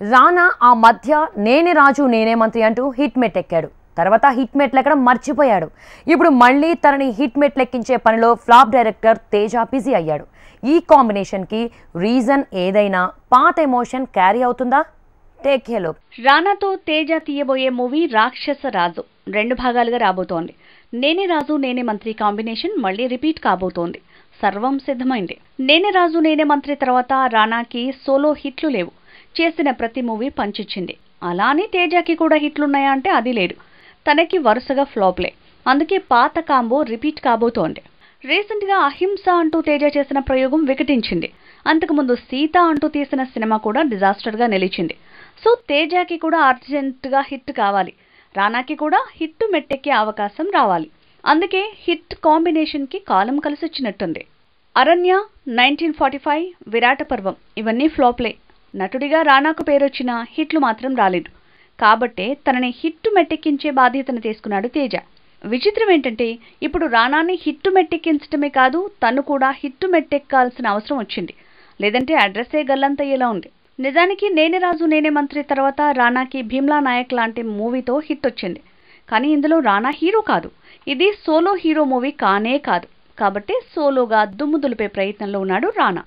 రానా ఆ మధ్య నేనే రాజు నేనే మంత్రి అంటూ హిట్ మెట్ ఎక్కాడు. తర్వాత హిట్ మెట్ లెక్కడం మర్చిపోయాడు. ఇప్పుడు మళ్ళీ తనని హిట్ మెట్ లెక్కించే పనిలో ఫ్లాప్ డైరెక్టర్ తేజ బిజీ అయ్యాడు. ఈ కాంబినేషన్కి రీజన్ ఏదైనా పాత ఎమోషన్ క్యారీ అవుతుందా? Take a look. రానాతో తేజ తీయబోయే మూవీ రాక్షస రాజు 2 భాగాలుగా రాబోతోంది. నేనే రాజు నేనే మంత్రి కాంబినేషన్ మళ్ళీ రిపీట్ కాబోతోంది. సర్వం సిద్ధమైంది. నేనే రాజు నేనే మంత్రి తర్వాత రానాకి సోలో హిట్లు లేవు. చేసిన ప్రతి మూవీ పంచిచ్చింది. అలానే తేజకి కూడా హిట్లున్నాయా అంటే అది లేదు. తనకి వరుసగా ఫ్లాప్లే. అందుకే పాత కాంబో రిపీట్ కాబోతోంది. రీసెంట్గా అహింస అంటూ తేజ చేసిన ప్రయోగం వికటించింది. అంతకుముందు సీత అంటూ తీసిన సినిమా కూడా డిజాస్టర్గా నిలిచింది. సో తేజకి కూడా అర్జెంటుగా హిట్ కావాలి. రానాకి కూడా హిట్ మెట్టెక్కే అవకాశం రావాలి. అందుకే హిట్ కాంబినేషన్కి కాలం కలిసొచ్చినట్టుంది. అరణ్య, 1945, విరాట పర్వం ఇవన్నీ ఫ్లాప్లే. నటుడిగా రానాకు పేరొచ్చిన హిట్లు మాత్రం రాలేదు. కాబట్టే తనని హిట్టు మెట్టెక్కించే బాధ్యతను తీసుకున్నాడు తేజ. విచిత్రం ఏంటంటే ఇప్పుడు రానాని హిట్టు మెట్టెక్కించడమే కాదు, తను కూడా హిట్టు మెట్టెక్కాల్సిన అవసరం వచ్చింది. లేదంటే అడ్రస్సే గల్లంతయ్యేలా ఉంది. నిజానికి నేనే రాజు నేనే మంత్రి తర్వాత రానాకి భీమ్లా నాయక్ లాంటి మూవీతో హిట్ వచ్చింది. కానీ ఇందులో రానా హీరో కాదు. ఇది సోలో హీరో మూవీ కానే కాదు. కాబట్టి సోలోగా దుమ్ము దులిపే ప్రయత్నంలో ఉన్నాడు రానా.